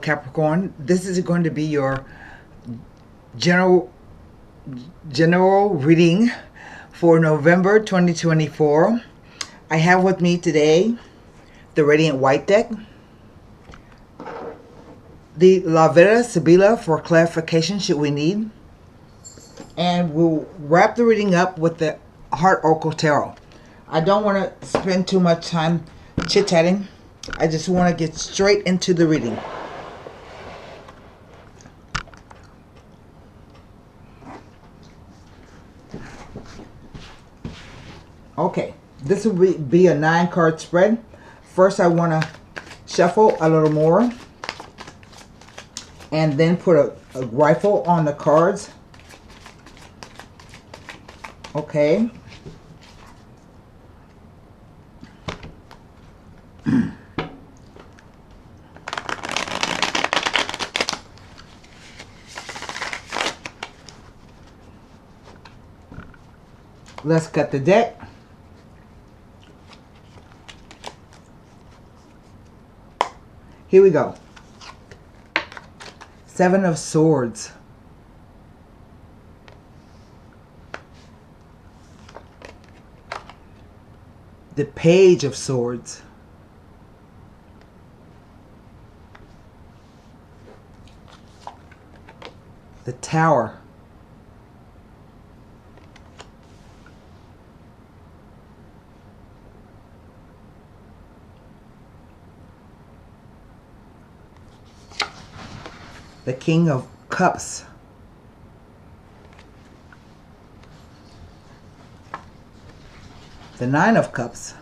Capricorn. This is going to be your general reading for November 2024. I have with me today the Radiant White deck, the La Vera Sibila for clarification should we need, and we'll wrap the reading up with the Heart Oracle Tarot. I don't want to spend too much time chit-chatting. I just want to get straight into the reading. Okay, this will be a 9-card spread. First, I want to shuffle a little more and then put a rifle on the cards. Okay. Let's cut the deck. Here we go. 7 of Swords. The Page of Swords. The Tower. The King of Cups. The 9 of Cups.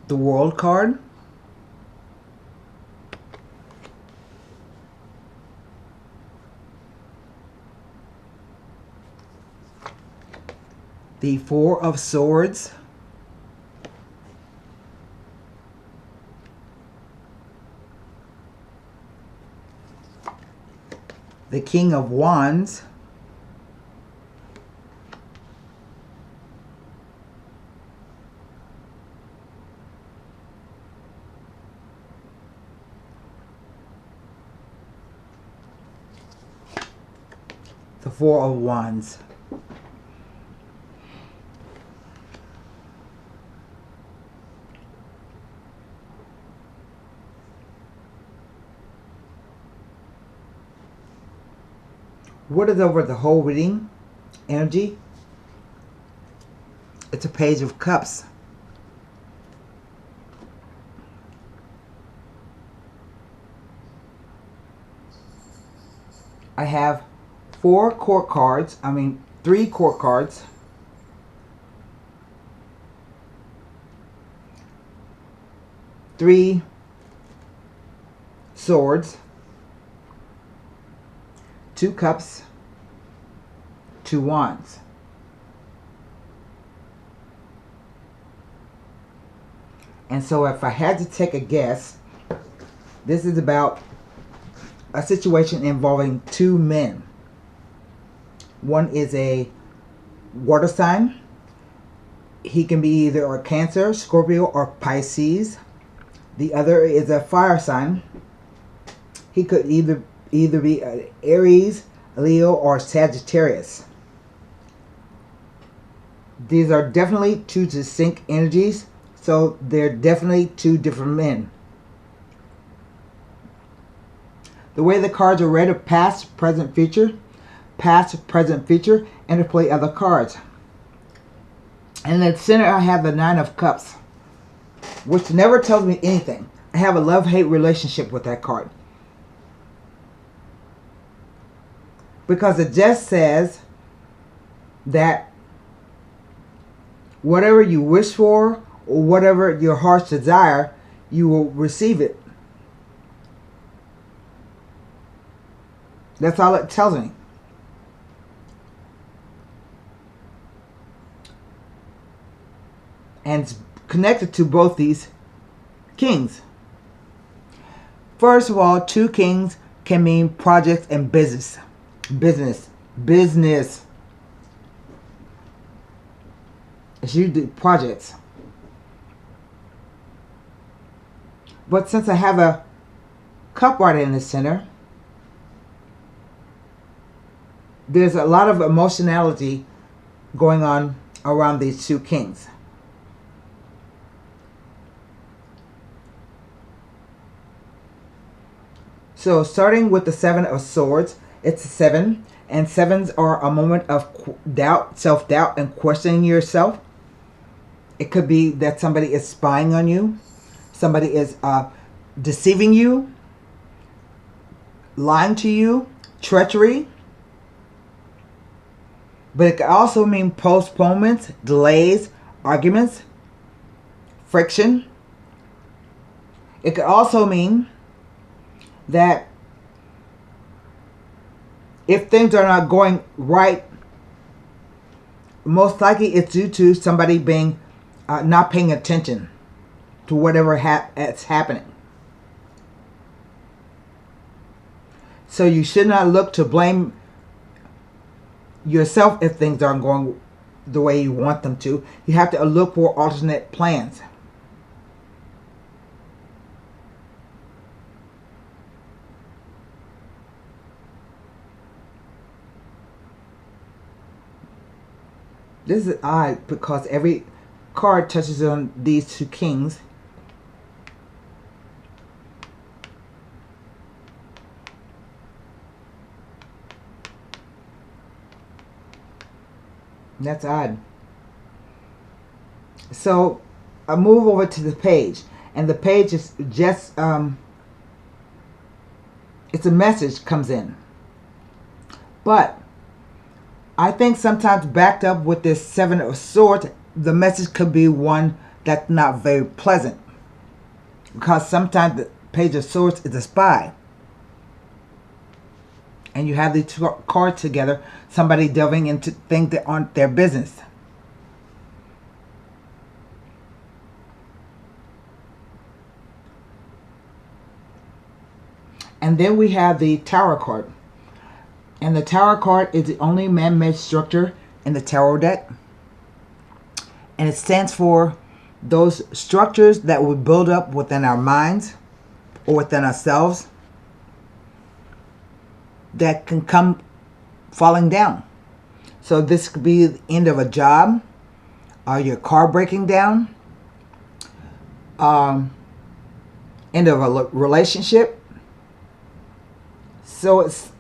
The World card. The 4 of Swords. The King of Wands. The 4 of Wands. What is over the whole reading energy? It's a Page of Cups. I have 3 court cards, 3 swords, 2 cups, 2 wands. And so if I had to take a guess, this is about a situation involving 2 men. One is a water sign. He can be either a Cancer, Scorpio, or Pisces. The other is a fire sign. He could either be Aries, Leo, or Sagittarius. These are definitely 2 distinct energies, so they're definitely 2 different men. The way the cards are read are past, present, future, interplay other cards. And in the center I have the 9 of Cups, which never tells me anything. I have a love-hate relationship with that card. Because it just says that whatever you wish for or whatever your heart's desire, you will receive it. That's all it tells me. And it's connected to both these kings. First of all, 2 kings can mean projects and business. Business. as you do projects. But since I have a cup right in the center, there's a lot of emotionality going on around these two kings. So starting with the Seven of Swords, it's a 7, and 7s are a moment of doubt, self-doubt, and questioning yourself. It could be that somebody is spying on you, somebody is deceiving you, lying to you, treachery. But it could also mean postponements, delays, arguments, friction. It could also mean that if things are not going right, most likely it's due to somebody being not paying attention to whatever is happening. So you should not look to blame yourself if things aren't going the way you want them to. You have to look for alternate plans. This is odd because every card touches on these two kings. That's odd. So I move over to the page, and the page is just it's a message comes in. But I think sometimes backed up with this Seven of Swords, the message could be one that's not very pleasant. Because sometimes the Page of Swords is a spy. And you have these two cards together, somebody delving into things that aren't their business. And then we have the Tower card. And the Tower card is the only man-made structure in the tarot deck. And it stands for those structures that we build up within our minds or within ourselves that can come falling down. So this could be the end of a job, your car breaking down, end of a relationship. So it's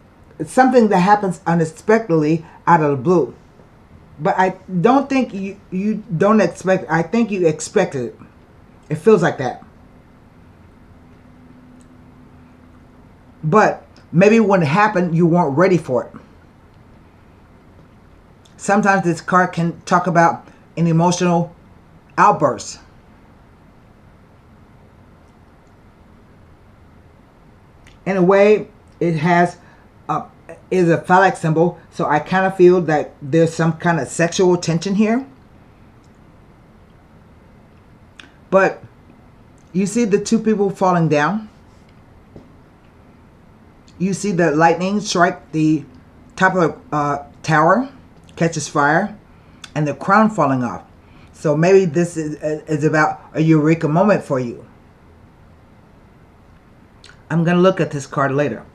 something that happens unexpectedly out of the blue. But I don't think you don't expect. I think you expected it. It feels like that. But maybe when it happened, you weren't ready for it. Sometimes this card can talk about an emotional outburst. In a way, it is a phallic symbol, so I kind of feel that there's some kind of sexual tension here. But you see the two people falling down. You see the lightning strike the top of the tower, catches fire, and the crown falling off. So maybe this is about a eureka moment for you. I'm going to look at this card later.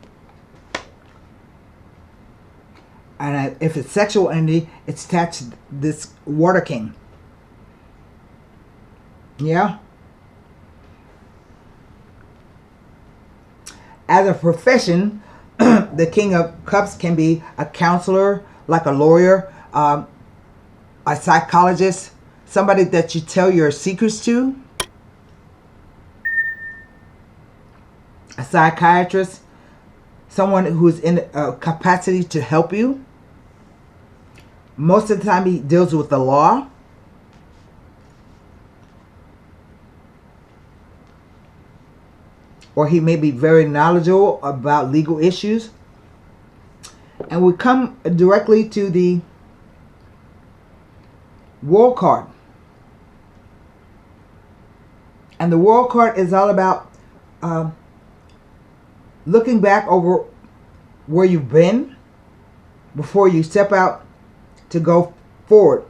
And if it's sexual energy, it's attached to this Water King. Yeah? As a profession, the King of Cups can be a counselor, like a lawyer, a psychologist, somebody that you tell your secrets to, a psychiatrist, someone who's in a capacity to help you. Most of the time he deals with the law. Or he may be very knowledgeable about legal issues. And we come directly to the World card. And the World card is all about looking back over where you've been before you step out to go forward.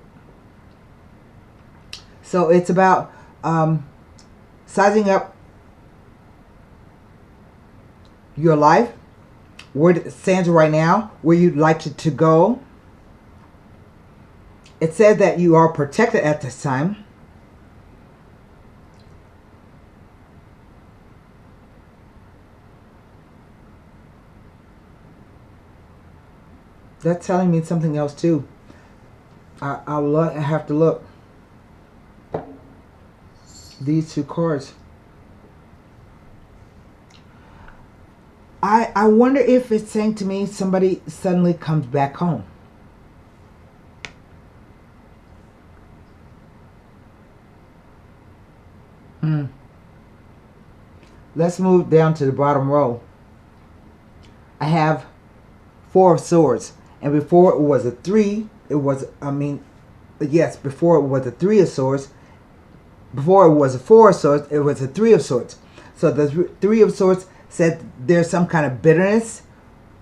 So it's about sizing up your life, where it stands right now, where you'd like it to go. It said that you are protected at this time. That's telling me something else too. I have to look. These two cards. I wonder if it's saying to me somebody suddenly comes back home. Let's move down to the bottom row. I have 4 of Swords. And before it was a 3, it was, yes, before it was a 3 of Swords. Before it was a 4 of Swords, it was a 3 of Swords. So the 3 of Swords said there's some kind of bitterness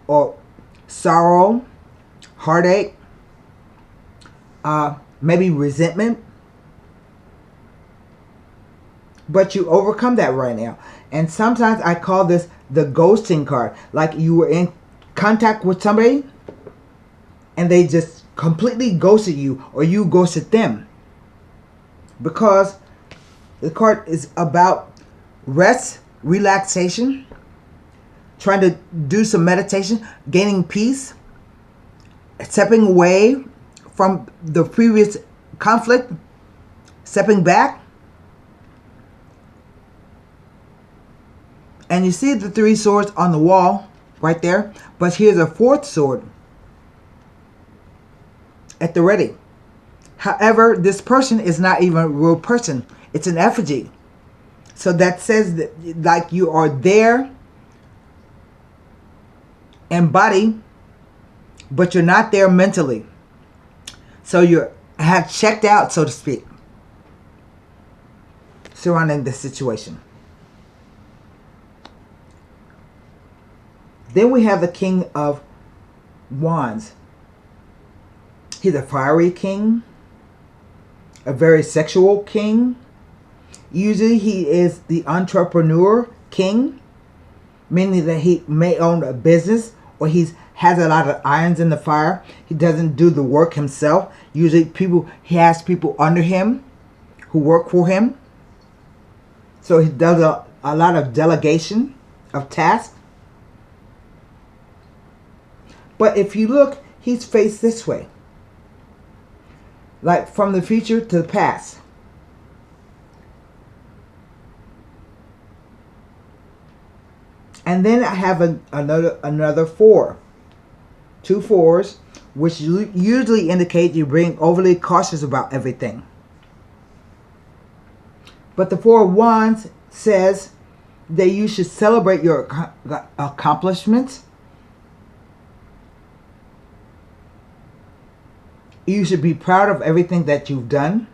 or sorrow, heartache, maybe resentment. But you overcome that right now. And sometimes I call this the ghosting card. Like you were in contact with somebody and they just completely ghosted you, or you ghosted them. Because the card is about rest, relaxation, trying to do some meditation, gaining peace, stepping away from the previous conflict, stepping back. And you see the 3 swords on the wall right there. But here's a 4th sword at the ready. However, this person is not even a real person. It's an effigy. So that says that like you are there in body, but you're not there mentally. So you have checked out, so to speak, surrounding the situation. Then we have the King of Wands. He's a fiery king, a very sexual king. Usually he is the entrepreneur king, meaning that he may own a business or he has a lot of irons in the fire. He doesn't do the work himself. Usually he has people under him who work for him. So he does a lot of delegation of tasks. But if you look, he's faced this way. Like from the future to the past. And then I have another 4. 2 4s, which usually indicate you're being overly cautious about everything. But the 4 of Wands says that you should celebrate your accomplishments. You should be proud of everything that you've done.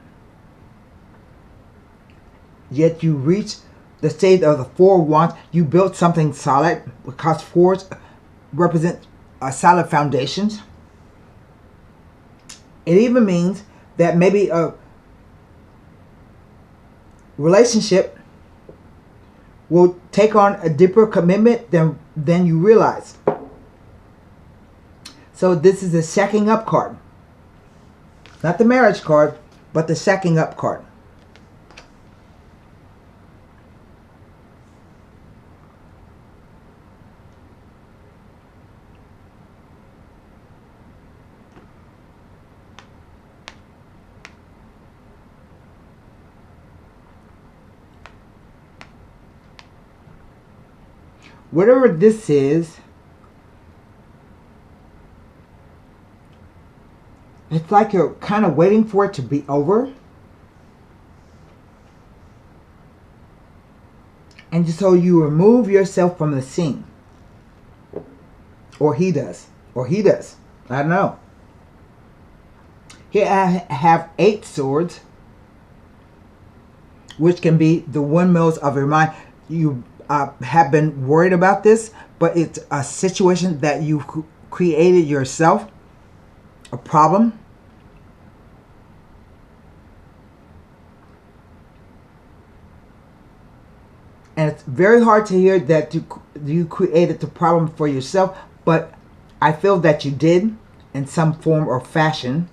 Yet you reach the state of the 4 of Wands. You built something solid, because 4s represent solid foundations. It even means that maybe a relationship will take on a deeper commitment than you realize. So this is a shacking up card. Not the marriage card, but the shacking up card. Whatever this is, it's like you're kind of waiting for it to be over. And so you remove yourself from the scene. Or he does. Or he does. I don't know. Here I have 8 swords, which can be the windmills of your mind. You have been worried about this, but it's a situation that you created yourself, a problem. And it's very hard to hear that you created the problem for yourself, but I feel that you did in some form or fashion.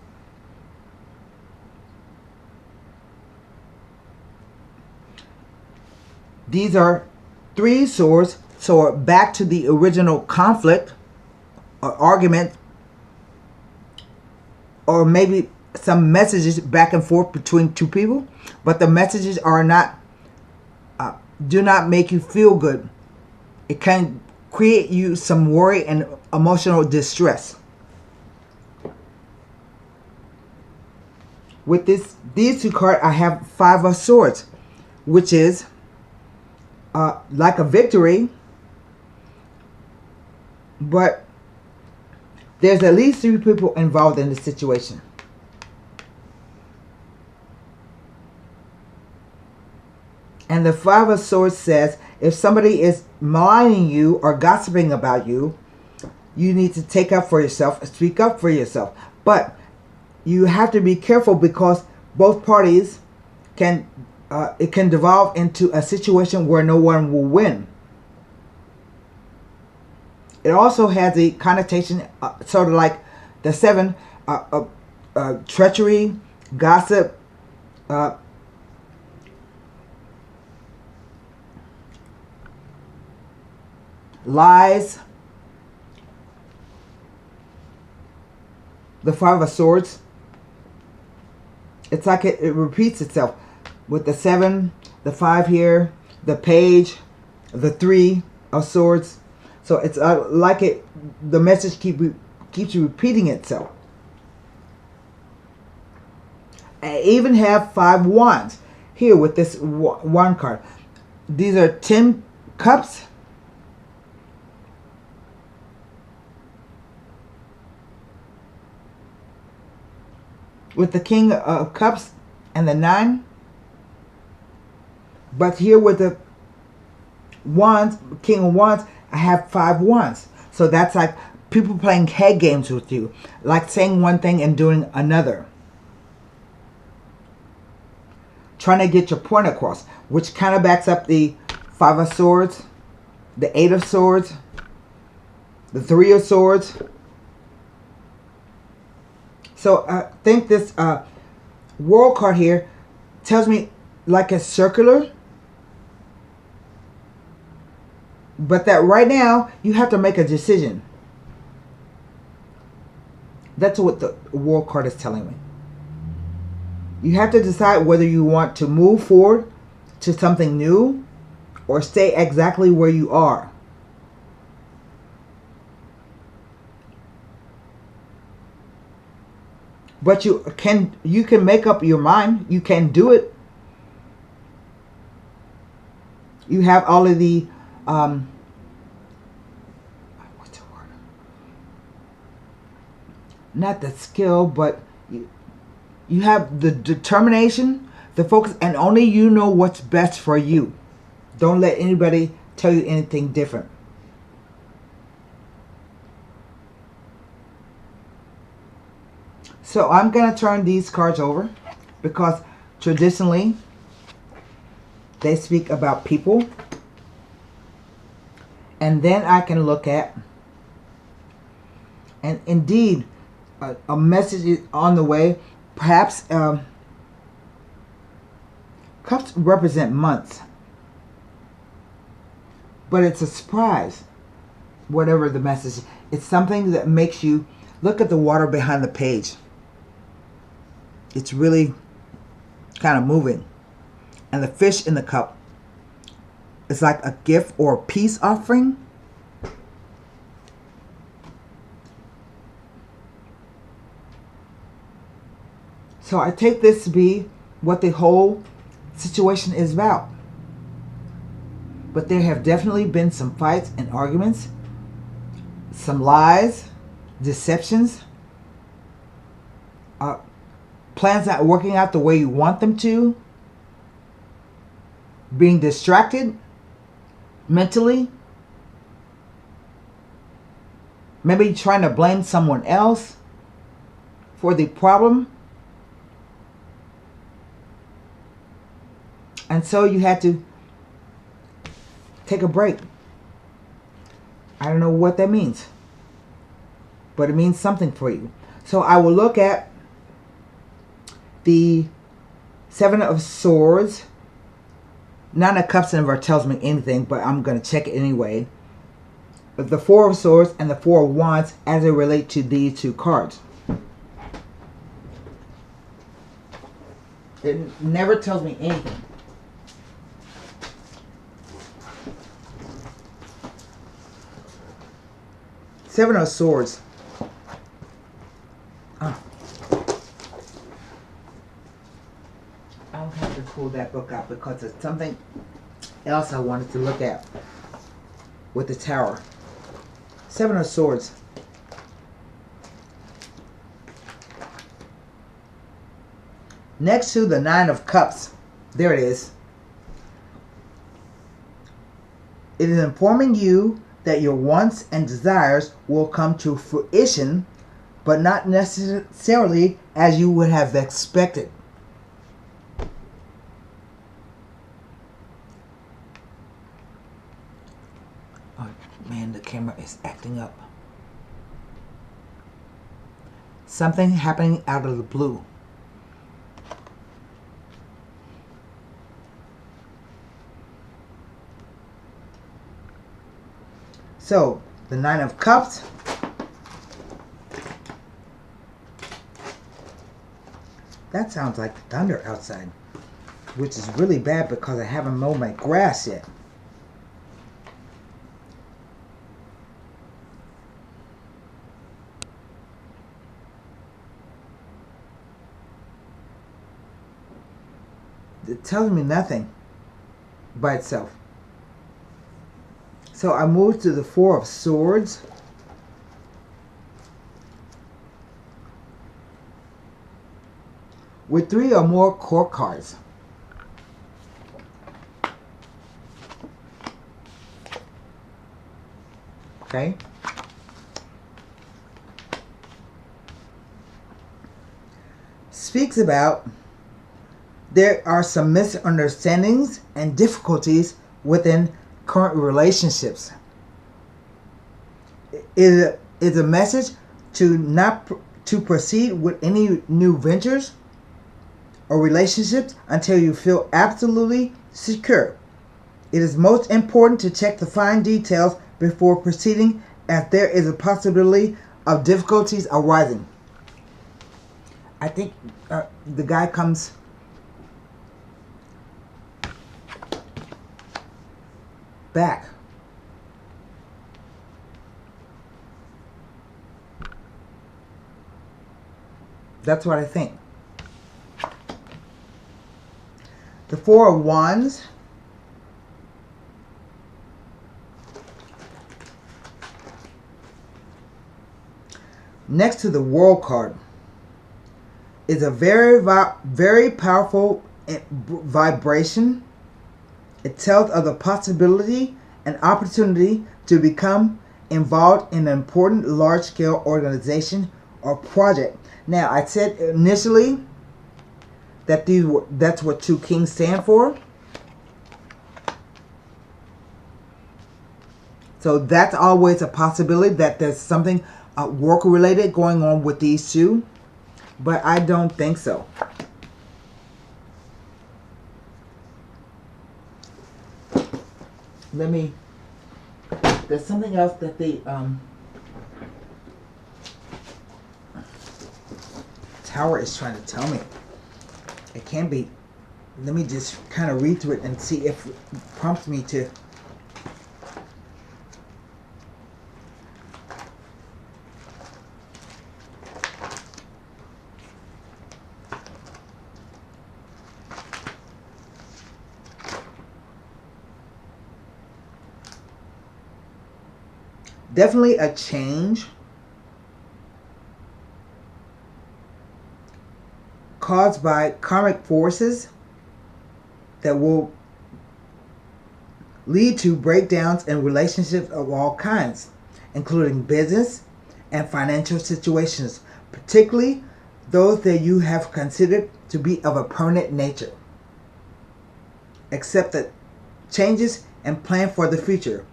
These are 3 swords, so we're back to the original conflict or argument, or maybe some messages back and forth between 2 people, but the messages are not do not make you feel good. It can create you some worry and emotional distress. With these 2 cards, I have 5 of Swords, which is like a victory, but there's at least 3 people involved in the situation. And the 5 of Swords says, if somebody is maligning you or gossiping about you, you need to take up for yourself, speak up for yourself. But you have to be careful, because both parties can, it can devolve into a situation where no one will win. It also has a connotation, sort of like the 7, treachery, gossip, lies. The 5 of Swords, it's like it repeats itself with the 7, the 5 here, the page, the 3 of Swords. So it's like the message keeps repeating itself. I even have 5 wands here with this wand card. These are 10 cups. With the King of Cups and the 9. But here with the wands, King of Wands, I have 5 wands. So that's like people playing head games with you. Like saying one thing and doing another. Trying to get your point across. Which kind of backs up the 5 of Swords, the 8 of Swords, the 3 of Swords. So I think this World card here tells me like it's circular. But that right now, you have to make a decision. That's what the World card is telling me. You have to decide whether you want to move forward to something new or stay exactly where you are. But you can make up your mind. You can do it. You have all of the what's the word? Not the skill, but you have the determination, the focus, and only you know what's best for you. Don't let anybody tell you anything different. So I'm going to turn these cards over because traditionally they speak about people. And then I can look at, and indeed, a message is on the way. Perhaps cups represent months. But it's a surprise, whatever the message. It's something that makes you look at the water behind the page. It's really kind of moving. And the fish in the cup is like a gift or a peace offering. So I take this to be what the whole situation is about. But there have definitely been some fights and arguments, some lies, deceptions, plans not working out the way you want them to, being distracted mentally, maybe trying to blame someone else for the problem. And so you had to take a break. I don't know what that means, but it means something for you. So I will look at the Seven of Swords. Nine of Cups never tells me anything, but I'm going to check it anyway. The Four of Swords and the Four of Wands as they relate to these two cards. It never tells me anything. Seven of Swords. I don't have to pull that book out because it's something else I wanted to look at with the Tower. Seven of Swords. Next to the Nine of Cups. There it is. It is informing you that your wants and desires will come to fruition, but not necessarily as you would have expected. Oh man, the camera is acting up. Something happening out of the blue. So, the Nine of Cups. That sounds like thunder outside, which is really bad because I haven't mowed my grass yet. It tells me nothing by itself. So I moved to the Four of Swords. With three or more court cards. Okay. Speaks about there are some misunderstandings and difficulties within current relationships. It is a message to not to proceed with any new ventures or relationships until you feel absolutely secure. It is most important to check the fine details before proceeding, as there is a possibility of difficulties arising. I think the guy comes back. That's what I think. The Four of Wands. Next to the World card is a very powerful vibration. It tells of the possibility and opportunity to become involved in an important large-scale organization or project. Now, I said initially that that's what two kings stand for. So that's always a possibility that there's something work-related going on with these two. But I don't think so. There's something else that the Tower is trying to tell me. It can be. Let me just kind of read through it and see if it prompts me to. Definitely a change caused by karmic forces that will lead to breakdowns in relationships of all kinds, including business and financial situations, particularly those that you have considered to be of a permanent nature. Accept that changes and plan for the future,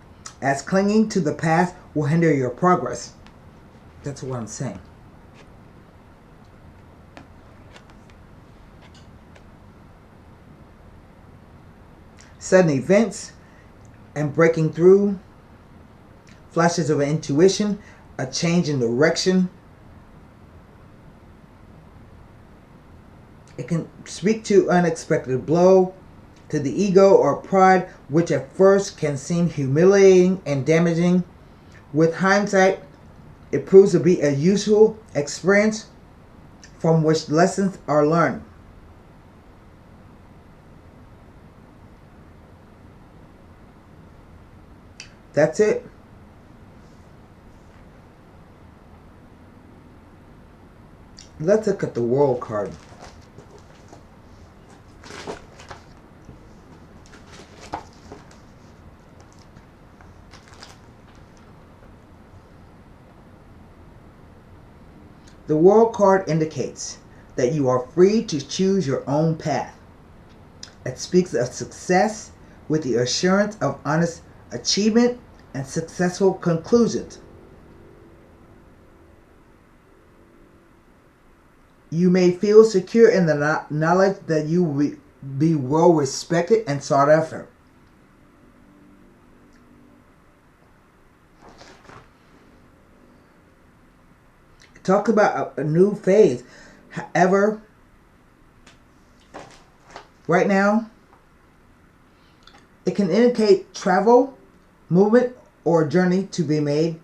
as clinging to the past will hinder your progress. That's what I'm saying. Sudden events and breaking through, flashes of intuition, a change in direction. It can speak to unexpected blow to the ego or pride, which at first can seem humiliating and damaging. With hindsight, it proves to be a useful experience from which lessons are learned. That's it. Let's look at the World card. The World card indicates that you are free to choose your own path. It speaks of success with the assurance of honest achievement and successful conclusions. You may feel secure in the knowledge that you will be well respected and sought after. It talks about a new phase. However, right now, it can indicate travel, movement, or a journey to be made,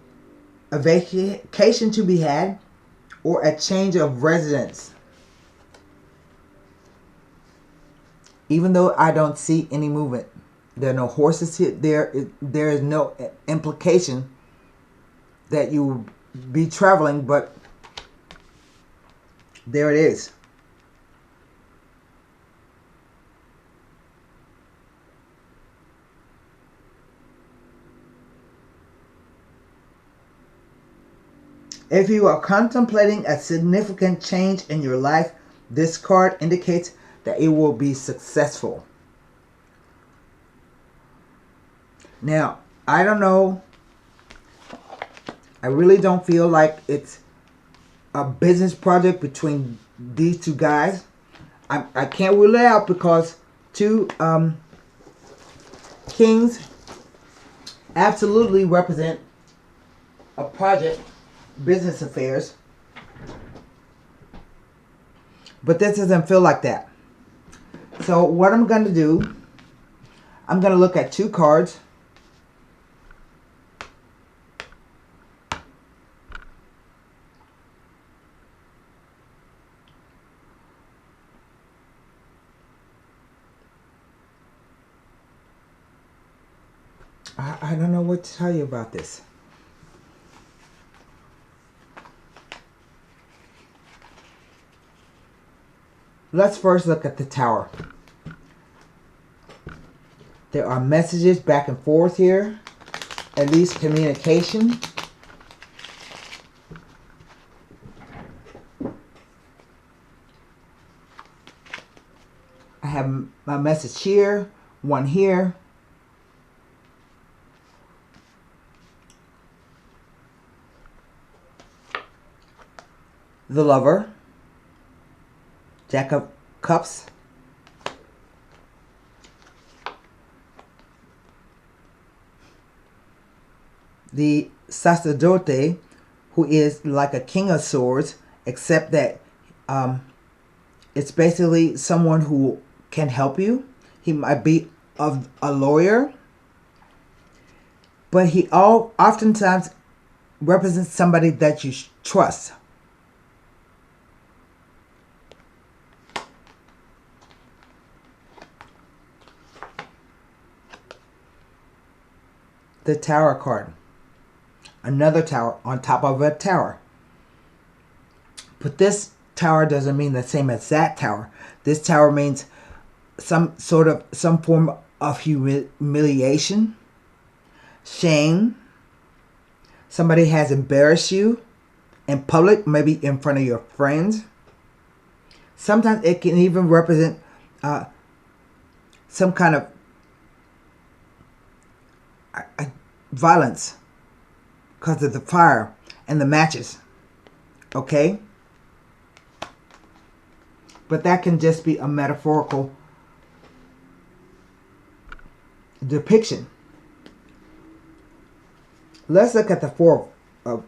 a vacation to be had, or a change of residence. Even though I don't see any movement, there are no horses here, there is no implication that you will be traveling, but there it is. If you are contemplating a significant change in your life, this card indicates that it will be successful. Now, I don't know. I really don't feel like it's a business project between these two guys. I can't rule it out because two kings absolutely represent a project, business affairs, but this doesn't feel like that. So what I'm going to do, I'm going to look at two cards. I don't know what to tell you about this. Let's first look at the Tower. There are messages back and forth here, at least communication. I have my message here, one here. The Lover, Jack of Cups, the Sacerdote, who is like a King of Swords, except that it's basically someone who can help you. He might be a lawyer, but he oftentimes represents somebody that you trust. The Tower card. Another tower on top of a tower. But this tower doesn't mean the same as that tower. This tower means some form of humiliation, shame. Somebody has embarrassed you in public, maybe in front of your friends. Sometimes it can even represent some kind of violence because of the fire and the matches. Okay? But that can just be a metaphorical depiction. Let's look at the Four of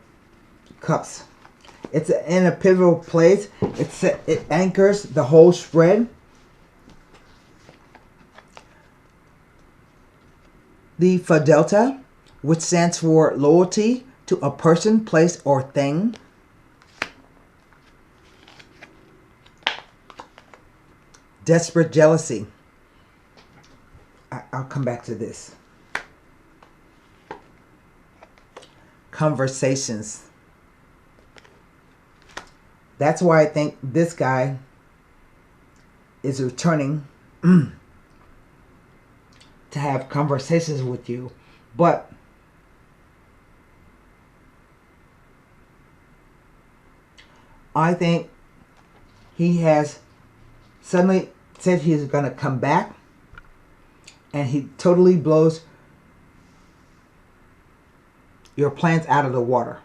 Cups. It's in a pivotal place. It anchors the whole spread. The Fidelta, which stands for loyalty to a person, place, or thing. Desperate jealousy. I'll come back to this. Conversations. That's why I think this guy is returning to have conversations with you. But I think he has suddenly said he's going to come back, and he totally blows your plans out of the water.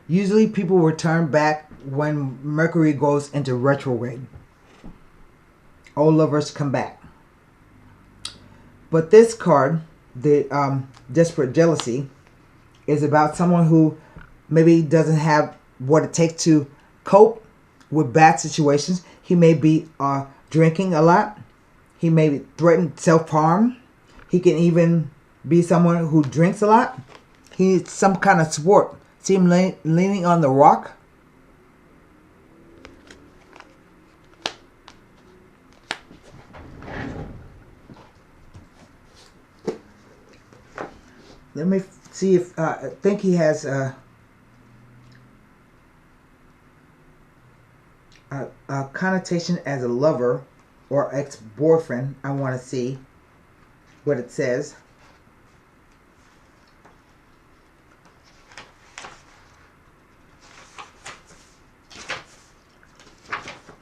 Usually people return back when Mercury goes into retrograde. Old lovers come back. But this card, the Desperate Jealousy, is about someone who maybe doesn't have what it takes to cope with bad situations. He may be drinking a lot. He may threaten self-harm. He can even be someone who drinks a lot. He needs some kind of support. See him leaning on the rock? Let me see if I think he has a connotation as a lover or ex-boyfriend. I want to see what it says.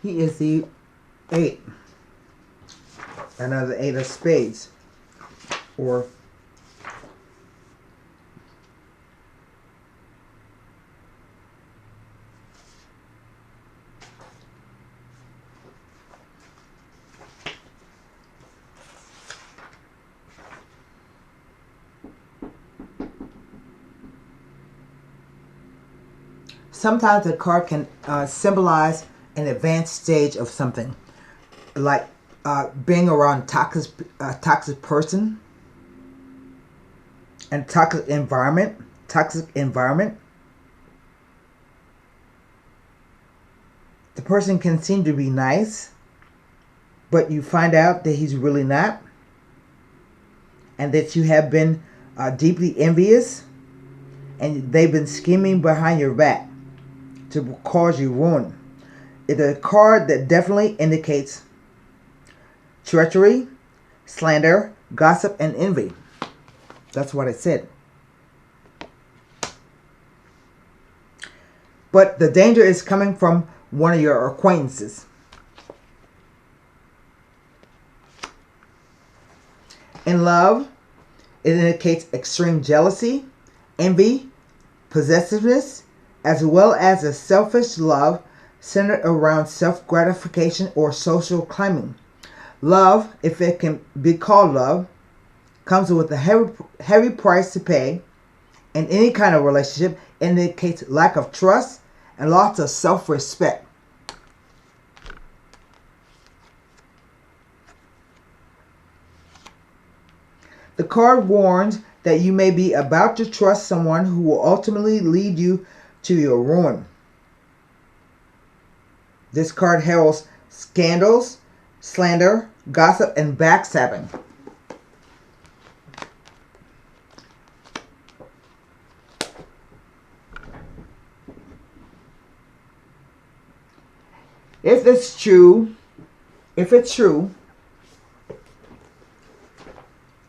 He is the 8. Another 8 of spades. Or sometimes a card can symbolize an advanced stage of something, like being around a toxic person and toxic environment. The person can seem to be nice, but you find out that he's really not, and that you have been deeply envious, and they've been scheming behind your back to cause you ruin. It's a card that definitely indicates treachery, slander, gossip, and envy. That's what it said. But the danger is coming from one of your acquaintances. In love, it indicates extreme jealousy, envy, possessiveness, as well as a selfish love centered around self-gratification or social climbing. Love, if it can be called love, comes with a heavy price to pay. In any kind of relationship, indicates lack of trust and loss of self-respect. The card warns that you may be about to trust someone who will ultimately lead you to your ruin. This card heralds scandals, slander, gossip, and backstabbing. If it's true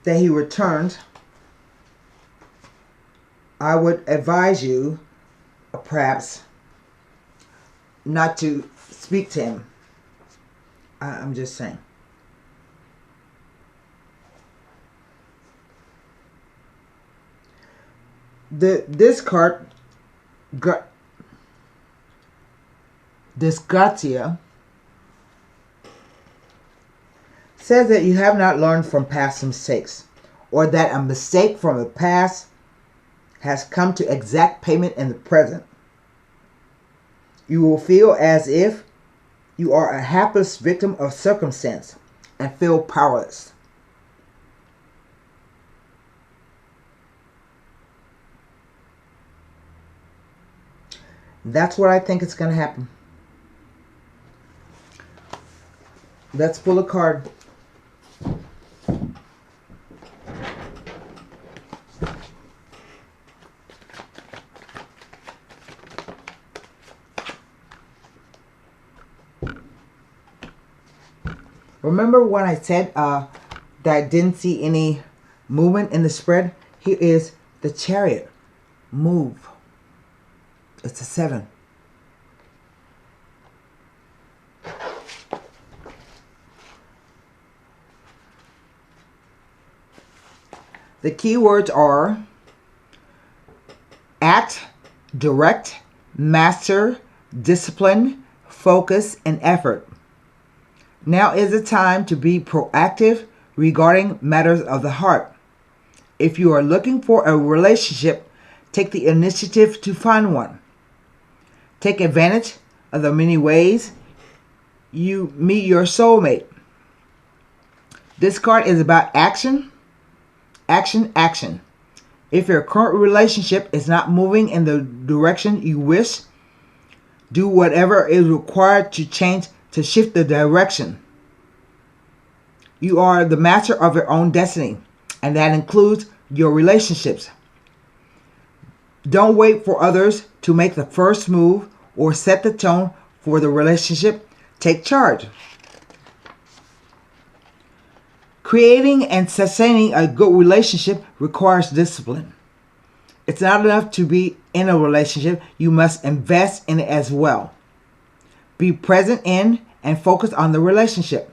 that he returned, I would advise you perhaps not to speak to him. I'm just saying. This card, Disgratia, says that you have not learned from past mistakes, or that a mistake from the past has come to exact payment in the present. You will feel as if you are a hapless victim of circumstance and feel powerless. That's what I think is going to happen. Let's pull a card. Remember when I said that I didn't see any movement in the spread? Here is the Chariot. Move. It's a 7. The key words are act, direct, master, discipline, focus, and effort. Now is the time to be proactive regarding matters of the heart. If you are looking for a relationship, take the initiative to find one. Take advantage of the many ways you meet your soulmate. This card is about action, action, action. If your current relationship is not moving in the direction you wish, do whatever is required to shift the direction. You are the master of your own destiny, and that includes your relationships. Don't wait for others to make the first move or set the tone for the relationship. Take charge. Creating and sustaining a good relationship requires discipline. It's not enough to be in a relationship. You must invest in it as well. Be present in and focus on the relationship.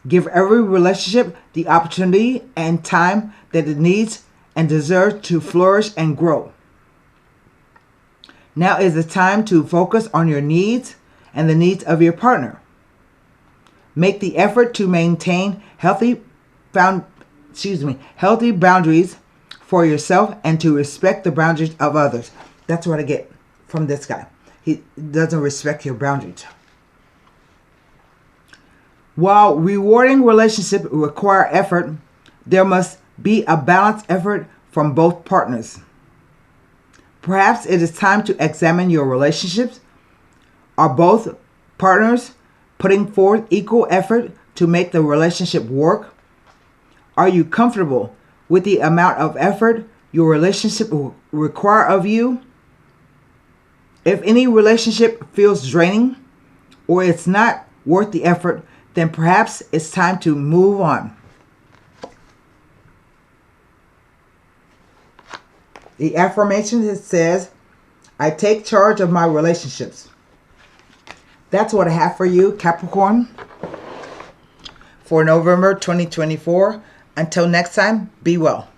Give every relationship the opportunity and time that it needs and deserves to flourish and grow. Now is the time to focus on your needs and the needs of your partner. Make the effort to maintain healthy boundaries for yourself and to respect the boundaries of others. That's what I get from this guy. He doesn't respect your boundaries. While rewarding relationships require effort, there must be a balanced effort from both partners. Perhaps it is time to examine your relationships. Are both partners putting forth equal effort to make the relationship work? Are you comfortable with the amount of effort your relationship will require of you? If any relationship feels draining or it's not worth the effort, then perhaps it's time to move on. The affirmation says, I take charge of my relationships. That's what I have for you, Capricorn, for November 2024. Until next time, be well.